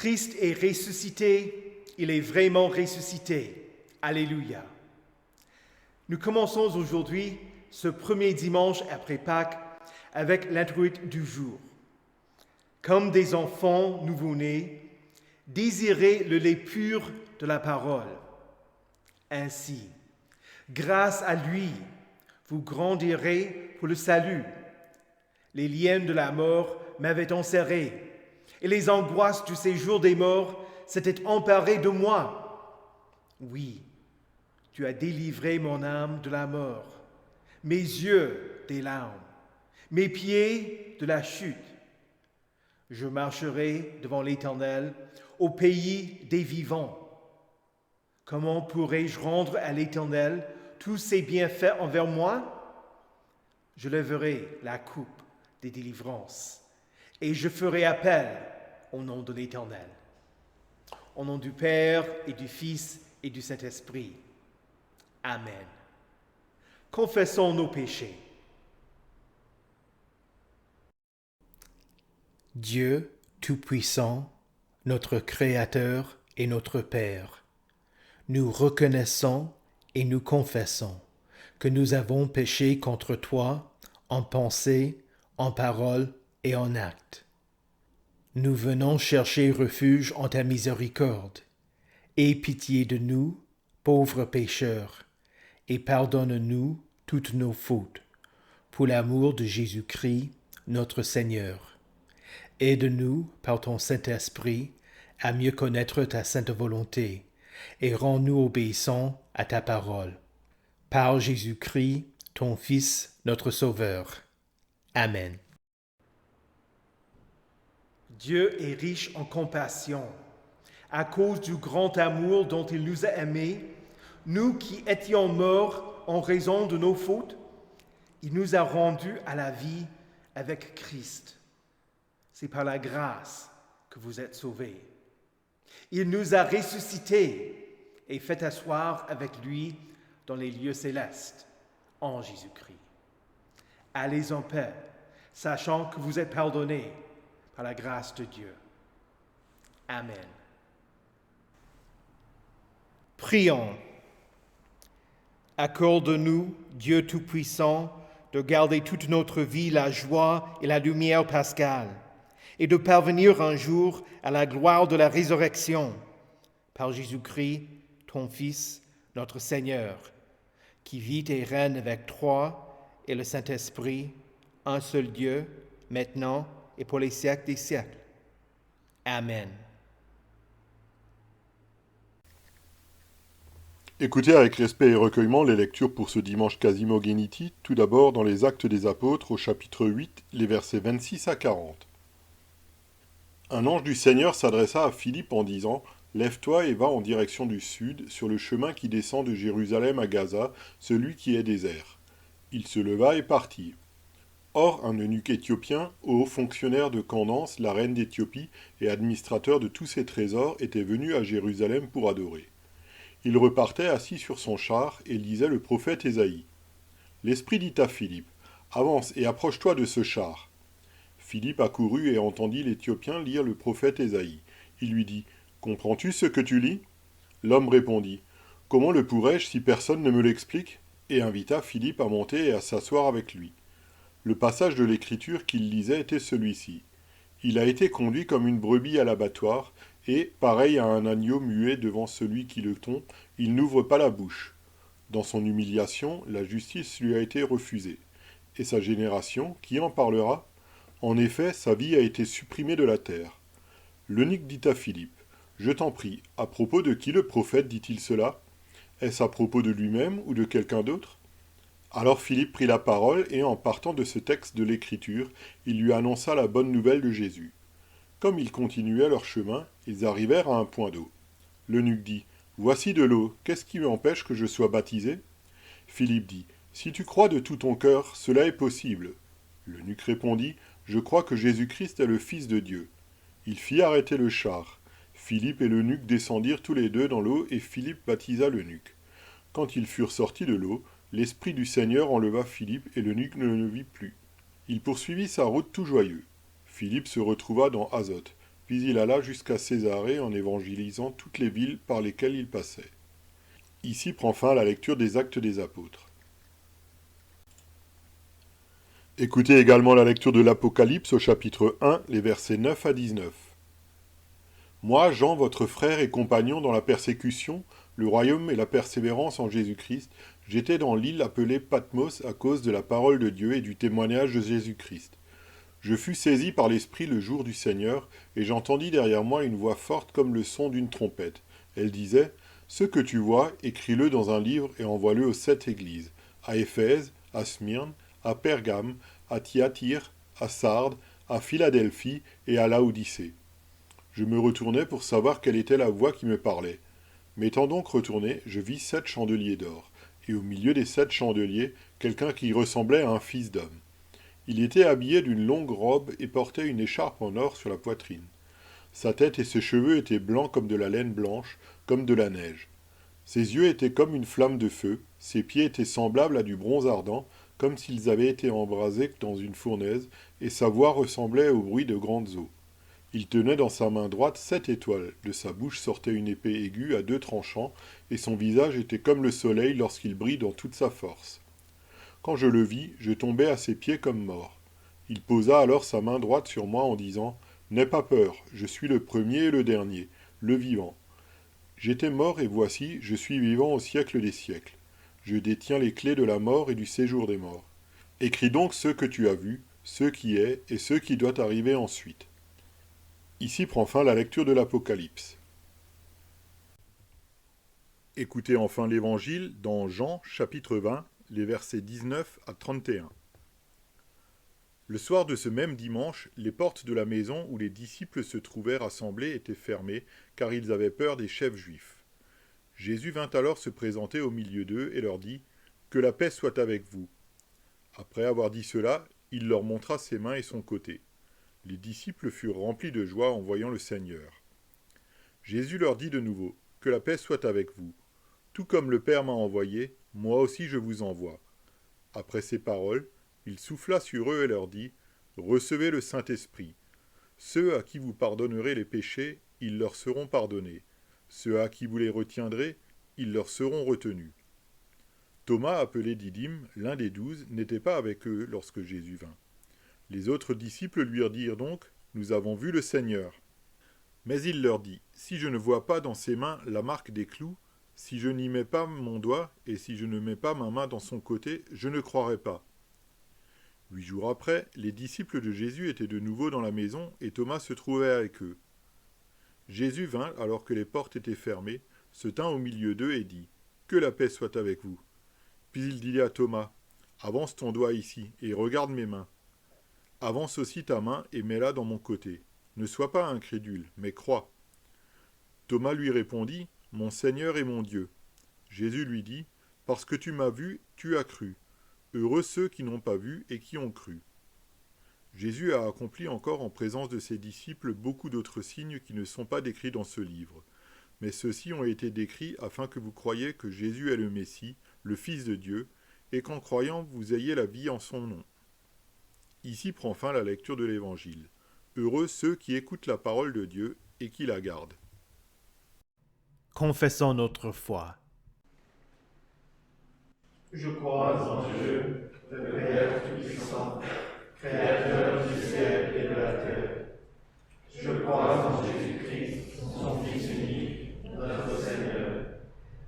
Christ est ressuscité, il est vraiment ressuscité. Alléluia. Nous commençons aujourd'hui ce premier dimanche après Pâques avec l'introïte du jour. Comme des enfants nouveau-nés, désirez le lait pur de la parole. Ainsi, grâce à lui, vous grandirez pour le salut. Les liens de la mort m'avaient enserré, et les angoisses du séjour des morts s'étaient emparées de moi. Oui, tu as délivré mon âme de la mort, mes yeux des larmes, mes pieds de la chute. Je marcherai devant l'Éternel au pays des vivants. Comment pourrais-je rendre à l'Éternel tous ses bienfaits envers moi? Je lèverai la coupe des délivrances et je ferai appel au nom de l'Éternel. Au nom du Père et du Fils et du Saint-Esprit. Amen. Confessons nos péchés. Dieu Tout-Puissant, notre Créateur et notre Père, nous reconnaissons et nous confessons que nous avons péché contre toi en pensée, en parole et en acte. Nous venons chercher refuge en ta miséricorde. Aie pitié de nous, pauvres pécheurs, et pardonne-nous toutes nos fautes, pour l'amour de Jésus-Christ, notre Seigneur. Aide-nous, par ton Saint-Esprit, à mieux connaître ta sainte volonté, et rends-nous obéissants à ta parole. Par Jésus-Christ, ton Fils, notre Sauveur. Amen. Dieu est riche en compassion. À cause du grand amour dont il nous a aimés, nous qui étions morts en raison de nos fautes, il nous a rendus à la vie avec Christ. C'est par la grâce que vous êtes sauvés. Il nous a ressuscités et fait asseoir avec lui dans les lieux célestes, en Jésus-Christ. Allez en paix, sachant que vous êtes pardonnés par la grâce de Dieu. Amen. Prions. Accorde-nous, Dieu Tout-Puissant, de garder toute notre vie la joie et la lumière pascale, et de parvenir un jour à la gloire de la résurrection, par Jésus-Christ, ton Fils, notre Seigneur, qui vit et règne avec toi et le Saint-Esprit, un seul Dieu, maintenant et pour les siècles des siècles. Amen. Écoutez avec respect et recueillement les lectures pour ce dimanche Quasimo Geniti, tout d'abord dans les Actes des Apôtres au chapitre 8, les versets 26 à 40. Un ange du Seigneur s'adressa à Philippe en disant « Lève-toi et va en direction du sud, sur le chemin qui descend de Jérusalem à Gaza, celui qui est désert. » Il se leva et partit. Or, un eunuque éthiopien, haut fonctionnaire de Candace, la reine d'Éthiopie, et administrateur de tous ses trésors, était venu à Jérusalem pour adorer. Il repartait assis sur son char et lisait le prophète Ésaïe. L'Esprit dit à Philippe, « Avance et approche-toi de ce char. » Philippe accourut et entendit l'Éthiopien lire le prophète Ésaïe. Il lui dit, « Comprends-tu ce que tu lis » L'homme répondit, « Comment le pourrais-je si personne ne me l'explique » et invita Philippe à monter et à s'asseoir avec lui. Le passage de l'Écriture qu'il lisait était celui-ci. « Il a été conduit comme une brebis à l'abattoir, et, pareil à un agneau muet devant celui qui le tond, il n'ouvre pas la bouche. Dans son humiliation, la justice lui a été refusée. Et sa génération, qui en parlera ? En effet, sa vie a été supprimée de la terre. » L'eunuque dit à Philippe, « Je t'en prie, à propos de qui le prophète dit-il cela ? Est-ce à propos de lui-même ou de quelqu'un d'autre » Alors Philippe prit la parole et, en partant de ce texte de l'Écriture, il lui annonça la bonne nouvelle de Jésus. Comme ils continuaient leur chemin, ils arrivèrent à un point d'eau. L'eunuque dit, « Voici de l'eau, qu'est-ce qui m'empêche que je sois baptisé » Philippe dit, « Si tu crois de tout ton cœur, cela est possible. » L'eunuque répondit, « Je crois que Jésus-Christ est le Fils de Dieu. » Il fit arrêter le char. Philippe et l'eunuque descendirent tous les deux dans l'eau et Philippe baptisa l'eunuque. Quand ils furent sortis de l'eau, l'Esprit du Seigneur enleva Philippe et l'eunuque ne le vit plus. Il poursuivit sa route tout joyeux. Philippe se retrouva dans Azote. Puis il alla jusqu'à Césarée en évangélisant toutes les villes par lesquelles il passait. Ici prend fin la lecture des Actes des Apôtres. Écoutez également la lecture de l'Apocalypse au chapitre 1, les versets 9 à 19. Moi, Jean, votre frère et compagnon dans la persécution, le royaume et la persévérance en Jésus-Christ, j'étais dans l'île appelée Patmos à cause de la parole de Dieu et du témoignage de Jésus-Christ. Je fus saisi par l'Esprit le jour du Seigneur, et j'entendis derrière moi une voix forte comme le son d'une trompette. Elle disait, « Ce que tu vois, écris-le dans un livre et envoie-le aux 7 églises, à Éphèse, à Smyrne, à Pergame, à Thyatire, à Sardes, à Philadelphie et à Laodicée. » Je me retournai pour savoir quelle était la voix qui me parlait. M'étant donc retourné, je vis 7 chandeliers d'or, et au milieu des 7 chandeliers, quelqu'un qui ressemblait à un fils d'homme. Il était habillé d'une longue robe et portait une écharpe en or sur la poitrine. Sa tête et ses cheveux étaient blancs comme de la laine blanche, comme de la neige. Ses yeux étaient comme une flamme de feu, ses pieds étaient semblables à du bronze ardent, comme s'ils avaient été embrasés dans une fournaise, et sa voix ressemblait au bruit de grandes eaux. Il tenait dans sa main droite 7 étoiles, de sa bouche sortait une épée aiguë à 2 tranchants, et son visage était comme le soleil lorsqu'il brille dans toute sa force. Quand je le vis, je tombai à ses pieds comme mort. Il posa alors sa main droite sur moi en disant « N'aie pas peur, je suis le premier et le dernier, le vivant. J'étais mort et voici, je suis vivant au siècle des siècles. Je détiens les clés de la mort et du séjour des morts. Écris donc ce que tu as vu, ce qui est et ce qui doit arriver ensuite. » Ici prend fin la lecture de l'Apocalypse. Écoutez enfin l'Évangile dans Jean chapitre 20, les versets 19 à 31. Le soir de ce même dimanche, les portes de la maison où les disciples se trouvaient rassemblés étaient fermées, car ils avaient peur des chefs juifs. Jésus vint alors se présenter au milieu d'eux et leur dit « Que la paix soit avec vous. » Après avoir dit cela, il leur montra ses mains et son côté. Les disciples furent remplis de joie en voyant le Seigneur. Jésus leur dit de nouveau « Que la paix soit avec vous. Tout comme le Père m'a envoyé, moi aussi je vous envoie. » Après ces paroles, il souffla sur eux et leur dit « Recevez le Saint-Esprit. Ceux à qui vous pardonnerez les péchés, ils leur seront pardonnés. Ceux à qui vous les retiendrez, ils leur seront retenus. » Thomas, appelé Didyme, l'un des 12, n'était pas avec eux lorsque Jésus vint. Les autres disciples lui dirent donc « Nous avons vu le Seigneur. » Mais il leur dit « Si je ne vois pas dans ses mains la marque des clous, si je n'y mets pas mon doigt, et si je ne mets pas ma main dans son côté, je ne croirai pas. » 8 jours après, les disciples de Jésus étaient de nouveau dans la maison, et Thomas se trouvait avec eux. Jésus vint, alors que les portes étaient fermées, se tint au milieu d'eux et dit « Que la paix soit avec vous. » Puis il dit à Thomas « Avance ton doigt ici, et regarde mes mains. Avance aussi ta main et mets-la dans mon côté. Ne sois pas incrédule, mais crois. » Thomas lui répondit « Mon Seigneur et mon Dieu. » Jésus lui dit « Parce que tu m'as vu, tu as cru. Heureux ceux qui n'ont pas vu et qui ont cru. » Jésus a accompli encore en présence de ses disciples beaucoup d'autres signes qui ne sont pas décrits dans ce livre. Mais ceux-ci ont été décrits afin que vous croyiez que Jésus est le Messie, le Fils de Dieu, et qu'en croyant vous ayez la vie en son nom. Ici prend fin la lecture de l'Évangile. Heureux ceux qui écoutent la parole de Dieu et qui la gardent. Confessons notre foi. Je crois en Dieu, le Père Tout-Puissant, Créateur du ciel et de la terre. Je crois en Jésus-Christ, son Fils unique, notre Seigneur,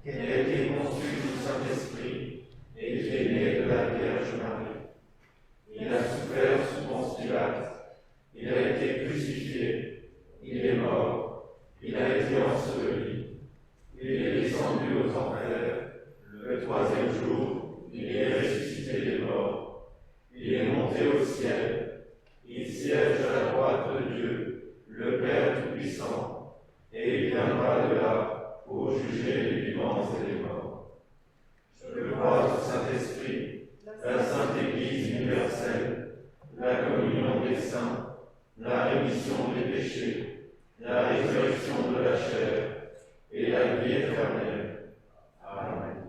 qui a été conçu du Saint-Esprit et qui est né de la Vierge Marie. Il a souffert sous Ponce Pilate, il a été crucifié, il est mort, il a été enseveli, il est descendu aux enfers. Le troisième jour, il est ressuscité des morts, il est monté au ciel, il siège à la droite de Dieu, le Père Tout-Puissant, et il viendra de là pour juger les vivants et les morts. Je crois au Saint-Esprit, la Sainte Église universelle, la communion des saints, la rémission des péchés, la résurrection de la chair et la vie éternelle. Amen.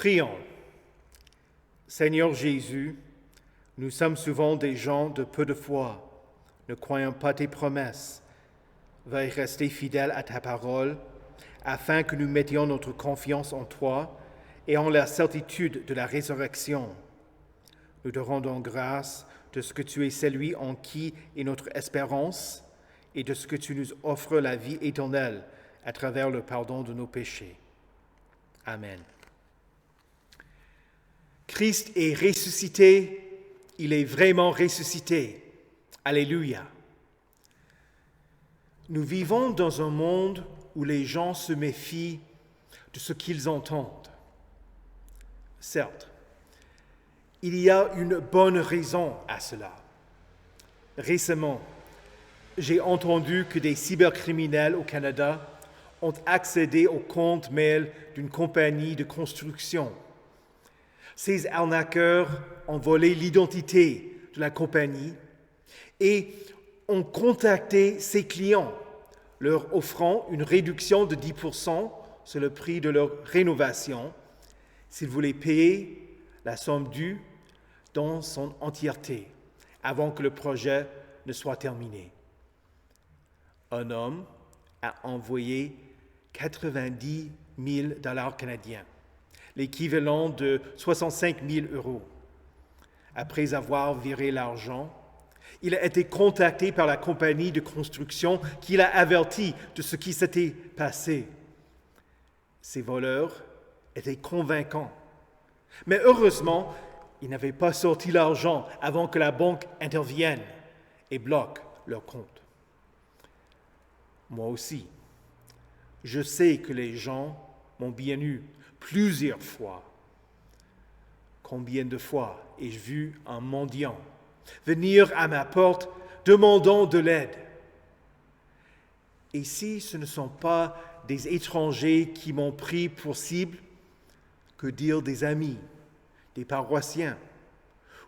Prions. Seigneur Jésus, nous sommes souvent des gens de peu de foi, ne croyons pas tes promesses. Veuille rester fidèle à ta parole, afin que nous mettions notre confiance en toi et en la certitude de la résurrection. Nous te rendons grâce de ce que tu es celui en qui est notre espérance et de ce que tu nous offres la vie éternelle à travers le pardon de nos péchés. Amen. Christ est ressuscité, il est vraiment ressuscité. Alléluia. Nous vivons dans un monde où les gens se méfient de ce qu'ils entendent. Certes, il y a une bonne raison à cela. Récemment, j'ai entendu que des cybercriminels au Canada ont accédé au compte mail d'une compagnie de construction. Ces arnaqueurs ont volé l'identité de la compagnie et ont contacté ses clients, leur offrant une réduction de 10% sur le prix de leur rénovation s'ils voulaient payer la somme due dans son entièreté avant que le projet ne soit terminé. Un homme a envoyé 90 000 $ canadiens, l'équivalent de 65 000 €. Après avoir viré l'argent, il a été contacté par la compagnie de construction qui l'a averti de ce qui s'était passé. Ces voleurs étaient convaincants. Mais heureusement, ils n'avaient pas sorti l'argent avant que la banque intervienne et bloque leur compte. Moi aussi, je sais que les gens m'ont bien eu plusieurs fois. Combien de fois ai-je vu un mendiant venir à ma porte demandant de l'aide? Et si ce ne sont pas des étrangers qui m'ont pris pour cible, que dire des amis, des paroissiens,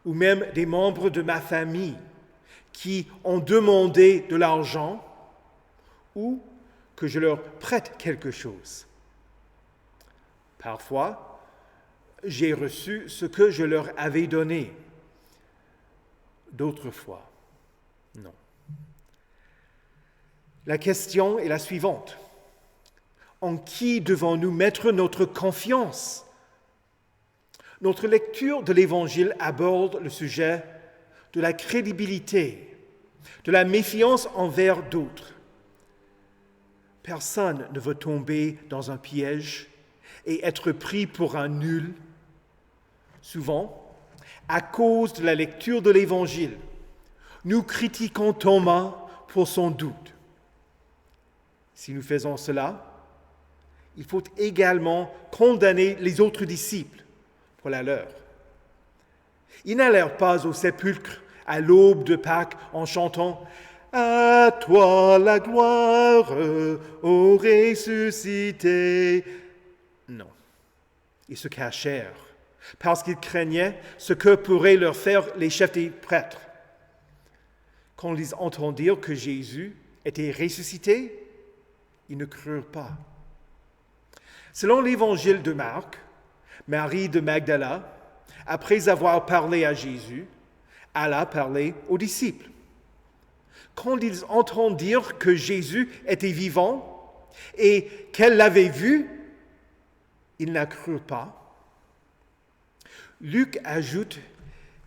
ou même des membres de ma famille qui ont demandé de l'argent ou que je leur prête quelque chose? Parfois, j'ai reçu ce que je leur avais donné. D'autres fois, non. La question est la suivante. En qui devons-nous mettre notre confiance? Notre lecture de l'Évangile aborde le sujet de la crédibilité, de la méfiance envers d'autres. Personne ne veut tomber dans un piège et être pris pour un nul. Souvent, à cause de la lecture de l'Évangile, nous critiquons Thomas pour son doute. Si nous faisons cela, il faut également condamner les autres disciples pour la leur. Ils n'allèrent pas au sépulcre à l'aube de Pâques en chantant « À toi la gloire, ô ressuscité ». Non, ils se cachèrent parce qu'ils craignaient ce que pourraient leur faire les chefs des prêtres. Quand ils entendirent que Jésus était ressuscité, ils ne crurent pas. Selon l'Évangile de Marc, Marie de Magdala, après avoir parlé à Jésus, alla parler aux disciples. Quand ils entendirent que Jésus était vivant et qu'elle l'avait vu, ils ne crurent pas. Luc ajoute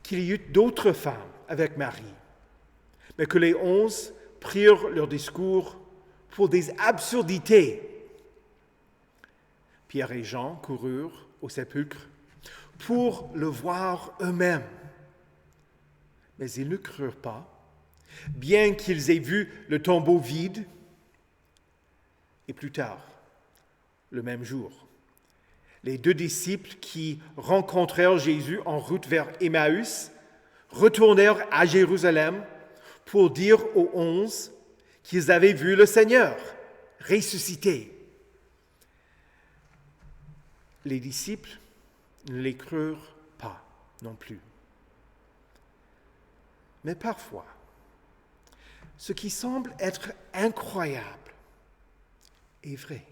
qu'il y eut d'autres femmes avec Marie, mais que les 11 prirent leur discours pour des absurdités. Pierre et Jean coururent au sépulcre pour le voir eux-mêmes. Mais ils ne crurent pas, bien qu'ils aient vu le tombeau vide. Et plus tard, le même jour, les 2 disciples qui rencontrèrent Jésus en route vers Emmaüs retournèrent à Jérusalem pour dire aux 11 qu'ils avaient vu le Seigneur ressuscité. Les disciples ne les crurent pas non plus. Mais parfois, ce qui semble être incroyable est vrai.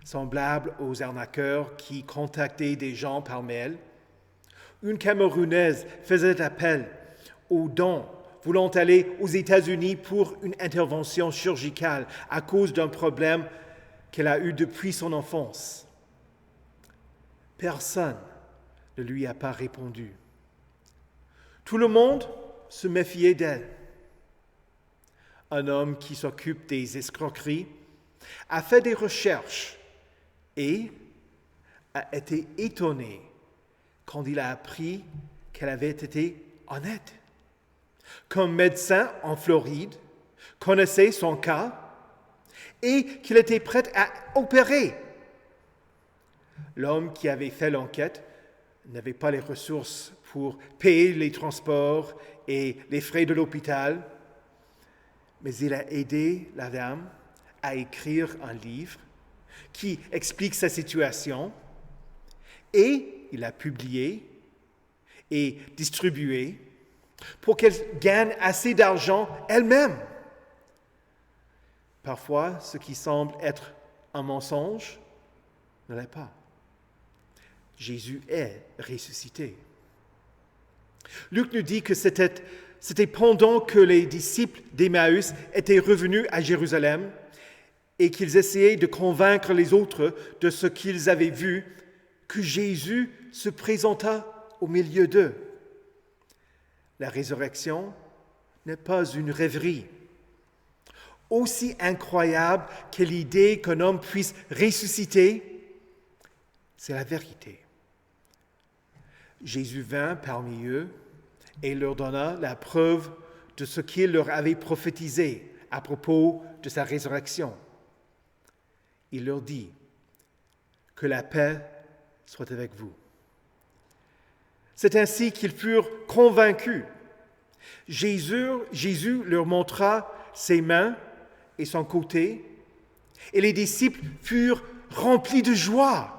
semblable aux arnaqueurs qui contactaient des gens par mail. Une Camerounaise faisait appel aux dons, voulant aller aux États-Unis pour une intervention chirurgicale à cause d'un problème qu'elle a eu depuis son enfance. Personne ne lui a pas répondu. Tout le monde se méfiait d'elle. Un homme qui s'occupe des escroqueries a fait des recherches et a été étonné quand il a appris qu'elle avait été honnête. Qu'un médecin en Floride connaissait son cas et qu'il était prêt à opérer. L'homme qui avait fait l'enquête n'avait pas les ressources pour payer les transports et les frais de l'hôpital, mais il a aidé la dame à écrire un livre qui explique sa situation et il l'a publié et distribué pour qu'elle gagne assez d'argent elle-même. Parfois, ce qui semble être un mensonge ne l'est pas. Jésus est ressuscité. Luc nous dit que c'était pendant que les disciples d'Emmaüs étaient revenus à Jérusalem et qu'ils essayaient de convaincre les autres de ce qu'ils avaient vu, que Jésus se présenta au milieu d'eux. La résurrection n'est pas une rêverie. Aussi incroyable qu'est l'idée qu'un homme puisse ressusciter, c'est la vérité. Jésus vint parmi eux et leur donna la preuve de ce qu'il leur avait prophétisé à propos de sa résurrection. Il leur dit « Que la paix soit avec vous ». C'est ainsi qu'ils furent convaincus. Jésus leur montra ses mains et son côté, et les disciples furent remplis de joie.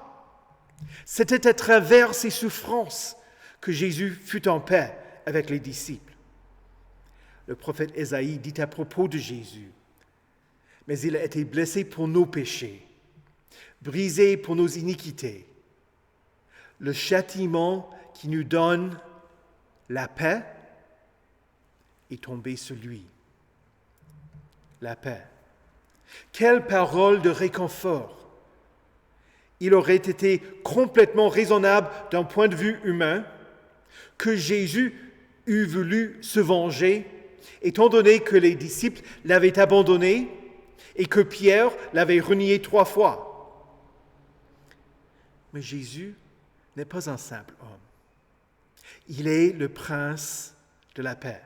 C'était à travers ses souffrances que Jésus fut en paix avec les disciples. Le prophète Ésaïe dit à propos de Jésus, « Mais il a été blessé pour nos péchés, brisé pour nos iniquités. Le châtiment qui nous donne la paix est tombé sur lui. » La paix. Quelle parole de réconfort! Il aurait été complètement raisonnable d'un point de vue humain que Jésus eût voulu se venger, étant donné que les disciples l'avaient abandonné et que Pierre l'avait renié 3 fois. Mais Jésus n'est pas un simple homme. Il est le prince de la paix.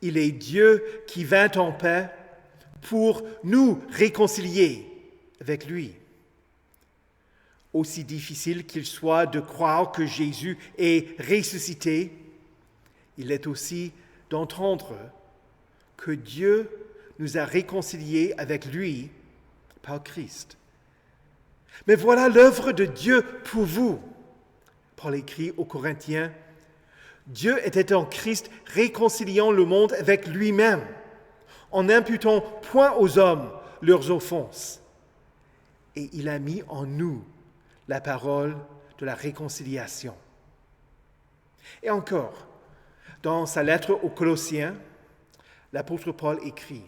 Il est Dieu qui vint en paix pour nous réconcilier avec lui. Aussi difficile qu'il soit de croire que Jésus est ressuscité, il est aussi d'entendre que Dieu nous a réconciliés avec lui par Christ. Mais voilà l'œuvre de Dieu pour vous. Paul écrit aux Corinthiens, Dieu était en Christ réconciliant le monde avec lui-même, en n'imputant point aux hommes leurs offenses. Et il a mis en nous la parole de la réconciliation. Et encore, dans sa lettre aux Colossiens, l'apôtre Paul écrit,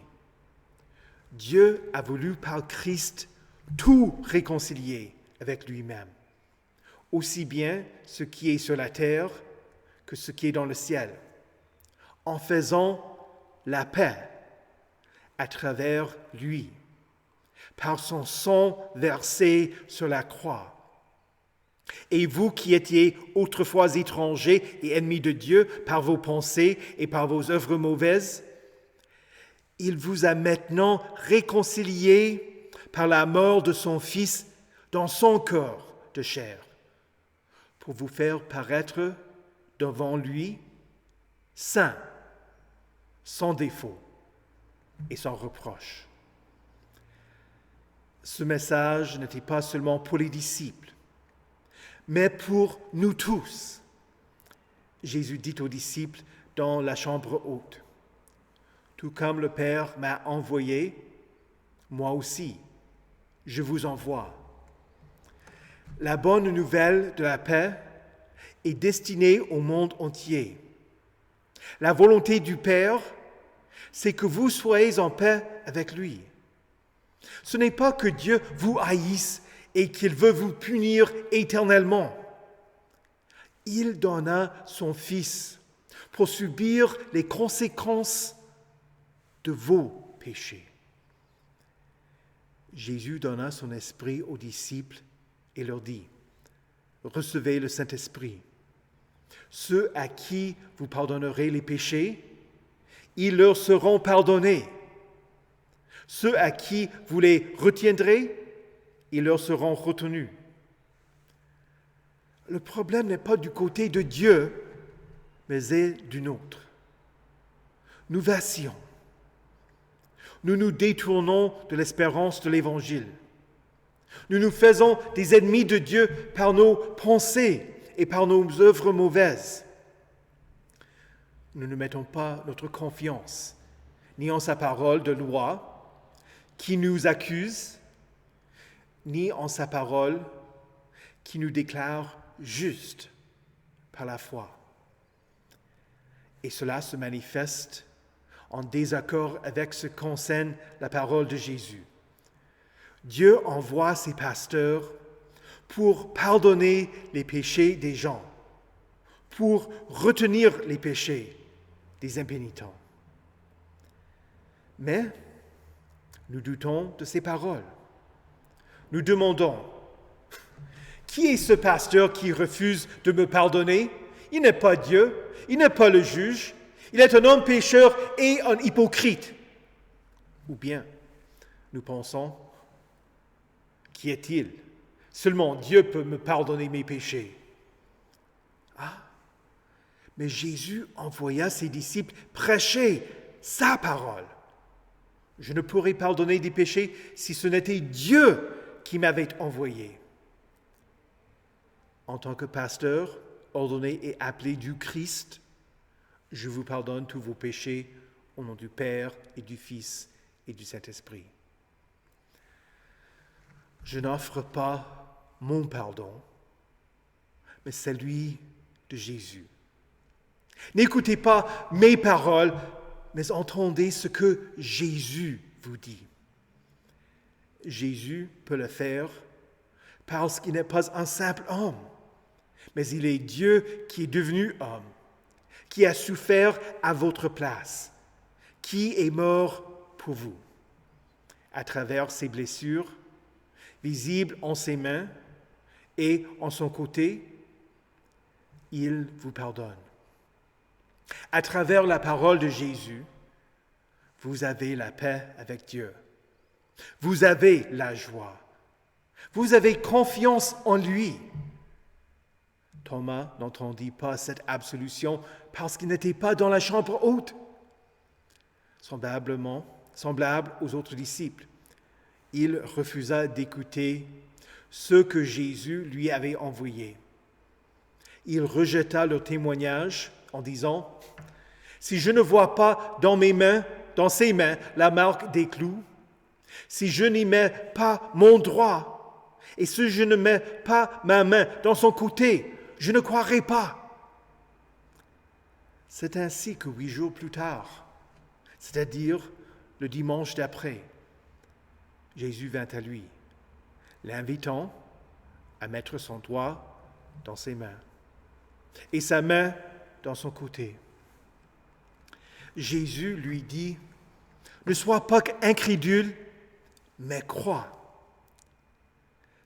Dieu a voulu par Christ tout réconcilier avec lui-même, aussi bien ce qui est sur la terre que ce qui est dans le ciel, en faisant la paix à travers lui, par son sang versé sur la croix. Et vous qui étiez autrefois étrangers et ennemis de Dieu par vos pensées et par vos œuvres mauvaises, il vous a maintenant réconciliés par la mort de son Fils dans son corps de chair, pour vous faire paraître devant lui saint, sans défaut et sans reproche. Ce message n'était pas seulement pour les disciples, mais pour nous tous. Jésus dit aux disciples dans la chambre haute, « Tout comme le Père m'a envoyé, moi aussi je vous envoie. La bonne nouvelle de la paix est destinée au monde entier. La volonté du Père, c'est que vous soyez en paix avec lui. Ce n'est pas que Dieu vous haïsse et qu'il veut vous punir éternellement. Il donna son Fils pour subir les conséquences de vos péchés. Jésus donna son esprit aux disciples et leur dit, « Recevez le Saint-Esprit. Ceux à qui vous pardonnerez les péchés, ils leur seront pardonnés. Ceux à qui vous les retiendrez, ils leur seront retenus. » Le problème n'est pas du côté de Dieu, mais est du nôtre. Nous vacillons. Nous nous détournons de l'espérance de l'Évangile. Nous nous faisons des ennemis de Dieu par nos pensées et par nos œuvres mauvaises. Nous ne mettons pas notre confiance ni en sa parole de loi qui nous accuse, ni en sa parole qui nous déclare justes par la foi. Et cela se manifeste en désaccord avec ce qu'enseigne la parole de Jésus. Dieu envoie ses pasteurs pour pardonner les péchés des gens, pour retenir les péchés des impénitents. Mais nous doutons de ces paroles. Nous demandons, qui est ce pasteur qui refuse de me pardonner? Il n'est pas Dieu, il n'est pas le juge, il est un homme pécheur et un hypocrite. Ou bien, nous pensons, qui est-il? Seulement Dieu peut me pardonner mes péchés. Ah, mais Jésus envoya ses disciples prêcher sa parole. Je ne pourrais pardonner des péchés si ce n'était Dieu qui m'avait envoyé. En tant que pasteur, ordonné et appelé du Christ, je vous pardonne tous vos péchés au nom du Père et du Fils et du Saint-Esprit. Je n'offre pas mon pardon, mais celui de Jésus. N'écoutez pas mes paroles, mais entendez ce que Jésus vous dit. Jésus peut le faire parce qu'il n'est pas un simple homme, mais il est Dieu qui est devenu homme, qui a souffert à votre place, qui est mort pour vous. À travers ses blessures, visibles en ses mains et en son côté, il vous pardonne. À travers la parole de Jésus, vous avez la paix avec Dieu. Vous avez la joie. Vous avez confiance en lui. Thomas n'entendit pas cette absolution parce qu'il n'était pas dans la chambre haute. Semblable aux autres disciples, il refusa d'écouter ce que Jésus lui avait envoyé. Il rejeta leur témoignage en disant, « Si je ne vois pas dans ses mains, la marque des clous, si je n'y mets pas mon doigt, et si je ne mets pas ma main dans son côté, je ne croirai pas. » C'est ainsi que 8 jours plus tard, c'est-à-dire le dimanche d'après, Jésus vint à lui, l'invitant à mettre son doigt dans ses mains et sa main dans son côté. Jésus lui dit, « Ne sois pas incrédule, mais crois. »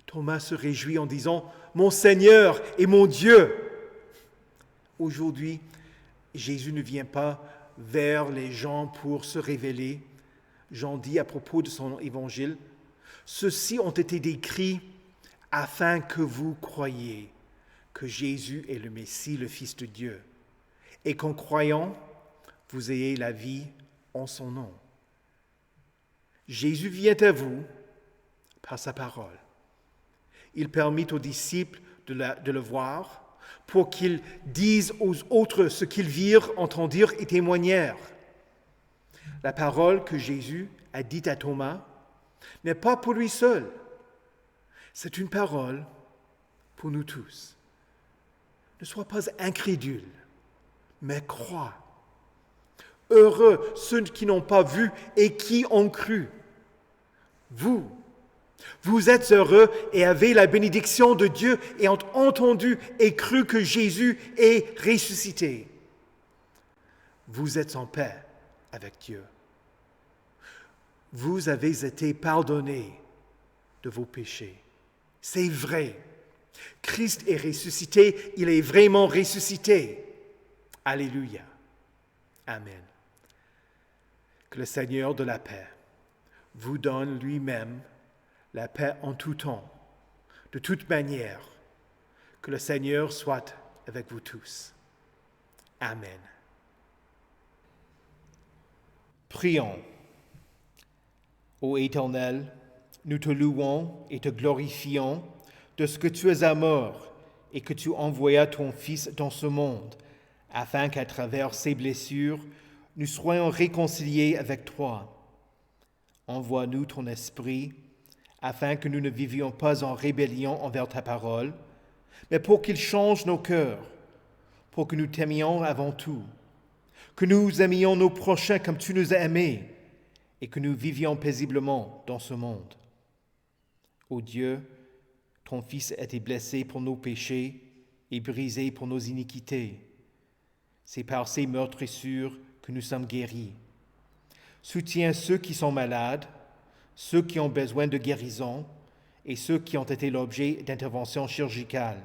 Thomas se réjouit en disant, « Mon Seigneur et mon Dieu !» Aujourd'hui, Jésus ne vient pas vers les gens pour se révéler. Jean dit à propos de son évangile, « Ceux-ci ont été décrits afin que vous croyiez que Jésus est le Messie, le Fils de Dieu, et qu'en croyant, vous ayez la vie en son nom. » Jésus vient à vous par sa parole. Il permit aux disciples de le voir pour qu'ils disent aux autres ce qu'ils virent, entendirent et témoignèrent. La parole que Jésus a dite à Thomas n'est pas pour lui seul, C'est une parole pour nous tous. Ne sois pas incrédule, mais crois. Heureux ceux qui n'ont pas vu et qui ont cru. Vous êtes heureux et avez la bénédiction de Dieu et ont entendu et cru que Jésus est ressuscité. Vous êtes en paix avec Dieu. Vous avez été pardonnés de vos péchés. C'est vrai. Christ est ressuscité, il est vraiment ressuscité. Alléluia. Amen. Que le Seigneur de la paix vous donne lui-même la paix en tout temps, de toute manière. Que le Seigneur soit avec vous tous. Amen. Prions. Ô Éternel, nous te louons et te glorifions de ce que tu es à mort et que tu envoyas ton Fils dans ce monde, afin qu'à travers ses blessures, nous soyons réconciliés avec toi. Envoie-nous ton Esprit, afin que nous ne vivions pas en rébellion envers ta parole, mais pour qu'il change nos cœurs, pour que nous t'aimions avant tout, que nous aimions nos prochains comme tu nous as aimés, et que nous vivions paisiblement dans ce monde. Ô Dieu, ton Fils a été blessé pour nos péchés et brisé pour nos iniquités. C'est par ses meurtrissures que nous sommes guéris. Soutiens ceux qui sont malades, ceux qui ont besoin de guérison et ceux qui ont été l'objet d'interventions chirurgicales.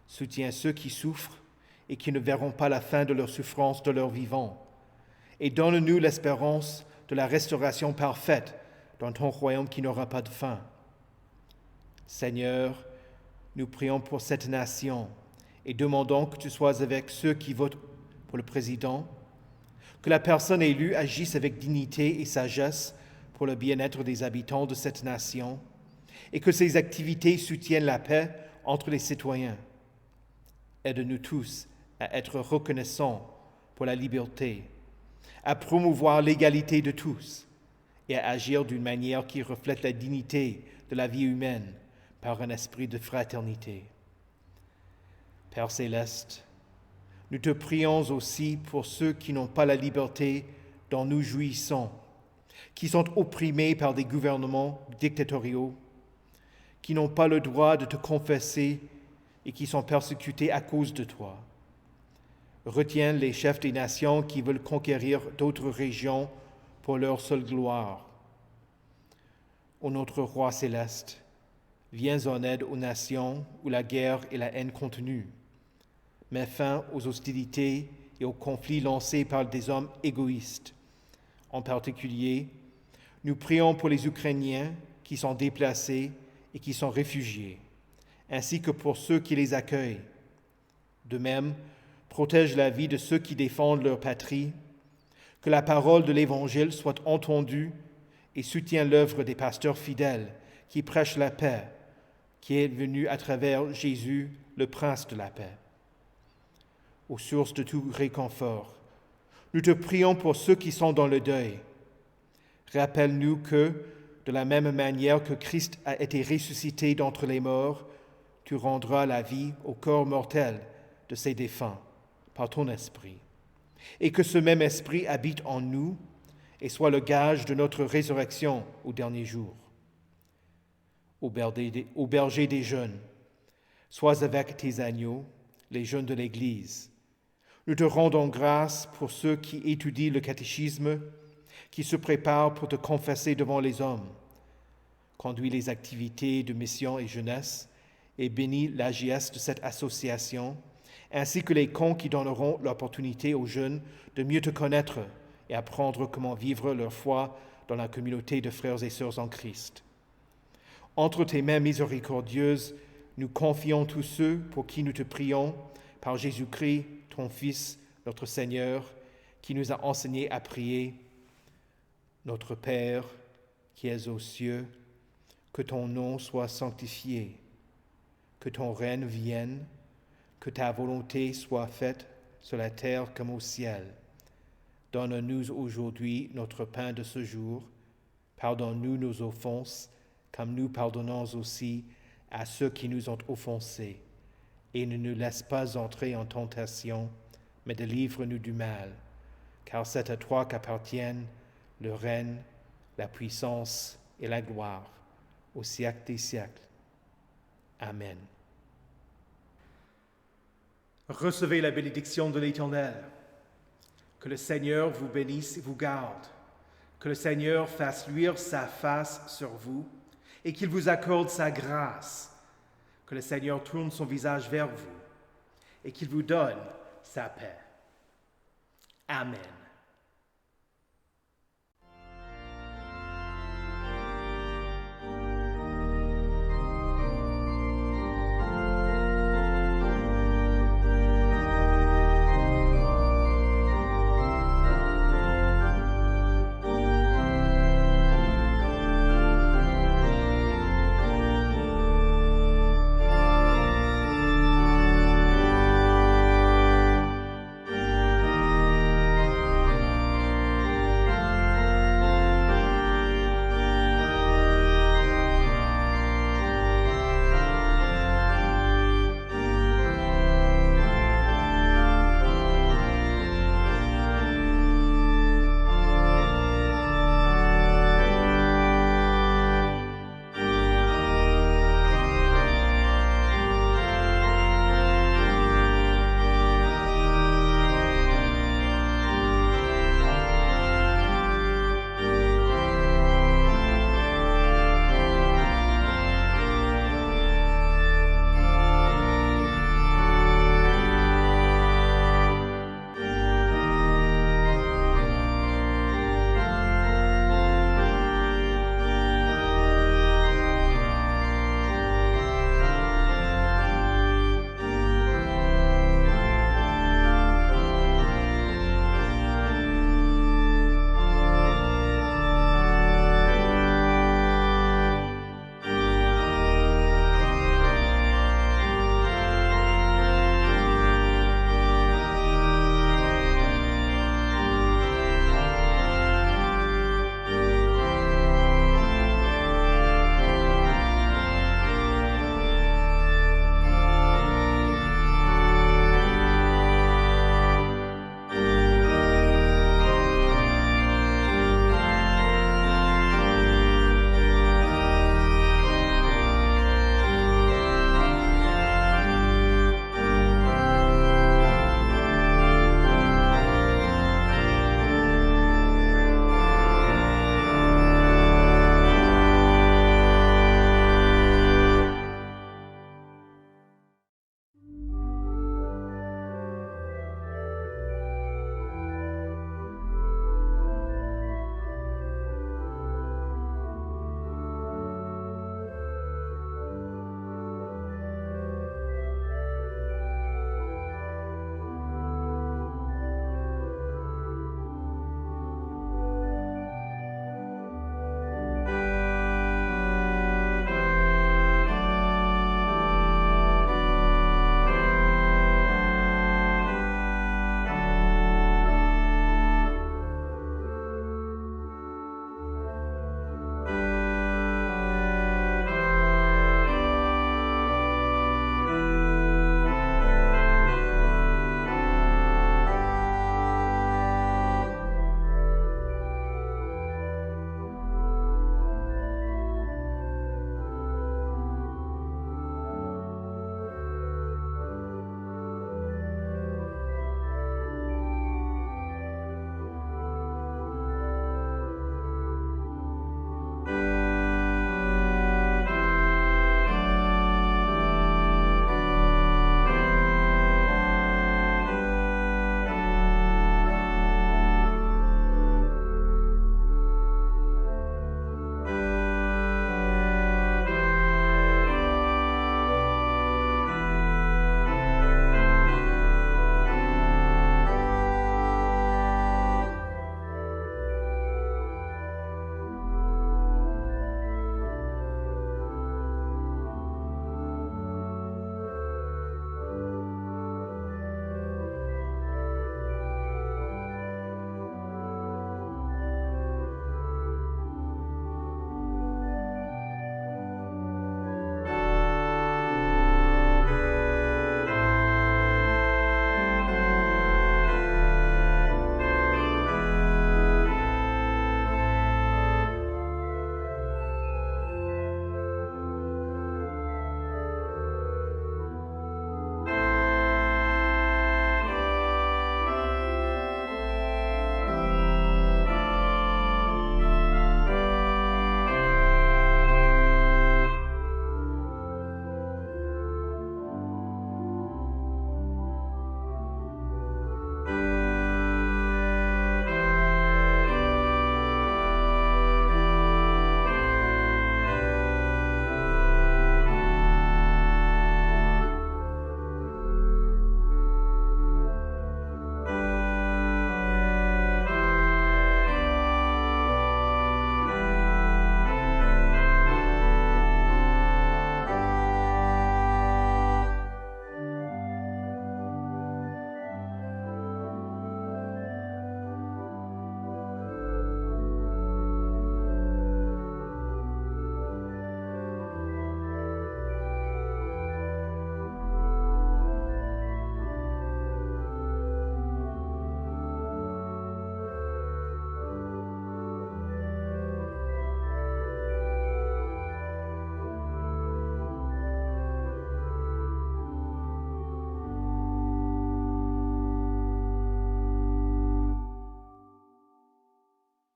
Soutiens ceux qui souffrent et qui ne verront pas la fin de leur souffrance de leur vivant. Et donne-nous l'espérance de la restauration parfaite dans ton royaume qui n'aura pas de fin. Seigneur, nous prions pour cette nation et demandons que tu sois avec ceux qui votent pour le président, que la personne élue agisse avec dignité et sagesse pour le bien-être des habitants de cette nation et que ses activités soutiennent la paix entre les citoyens. Aide-nous tous à être reconnaissants pour la liberté, à promouvoir l'égalité de tous et à agir d'une manière qui reflète la dignité de la vie humaine par un esprit de fraternité. Père céleste, nous te prions aussi pour ceux qui n'ont pas la liberté dont nous jouissons, qui sont opprimés par des gouvernements dictatoriaux, qui n'ont pas le droit de te confesser et qui sont persécutés à cause de toi. Retiens les chefs des nations qui veulent conquérir d'autres régions pour leur seule gloire. Ô notre Roi céleste, viens en aide aux nations où la guerre et la haine continuent. Mets fin aux hostilités et aux conflits lancés par des hommes égoïstes. En particulier, nous prions pour les Ukrainiens qui sont déplacés et qui sont réfugiés, ainsi que pour ceux qui les accueillent. De même, protège la vie de ceux qui défendent leur patrie, que la parole de l'Évangile soit entendue et soutiens l'œuvre des pasteurs fidèles qui prêchent la paix, qui est venue à travers Jésus, le Prince de la paix. Aux sources de tout réconfort, nous te prions pour ceux qui sont dans le deuil. Rappelle-nous que, de la même manière que Christ a été ressuscité d'entre les morts, tu rendras la vie au corps mortel de ses défunts par ton esprit, et que ce même esprit habite en nous et soit le gage de notre résurrection au dernier jour. Ô berger des jeunes, sois avec tes agneaux, les jeunes de l'Église. Nous te rendons grâce pour ceux qui étudient le catéchisme, qui se préparent pour te confesser devant les hommes. Conduis les activités de mission et jeunesse et bénis l'AGS de cette association, ainsi que les cons qui donneront l'opportunité aux jeunes de mieux te connaître et apprendre comment vivre leur foi dans la communauté de frères et sœurs en Christ. Entre tes mains miséricordieuses, nous confions tous ceux pour qui nous te prions, par Jésus-Christ, ton Fils, notre Seigneur, qui nous a enseigné à prier. Notre Père, qui es aux cieux, que ton nom soit sanctifié, que ton règne vienne, que ta volonté soit faite sur la terre comme au ciel. Donne-nous aujourd'hui notre pain de ce jour. Pardonne-nous nos offenses, comme nous pardonnons aussi à ceux qui nous ont offensés. Et ne nous laisse pas entrer en tentation, mais délivre-nous du mal. Car c'est à toi qu'appartiennent le règne, la puissance et la gloire, au siècle des siècles. Amen. Recevez la bénédiction de l'Éternel. Que le Seigneur vous bénisse et vous garde. Que le Seigneur fasse luire sa face sur vous et qu'il vous accorde sa grâce. Que le Seigneur tourne son visage vers vous et qu'il vous donne sa paix. Amen.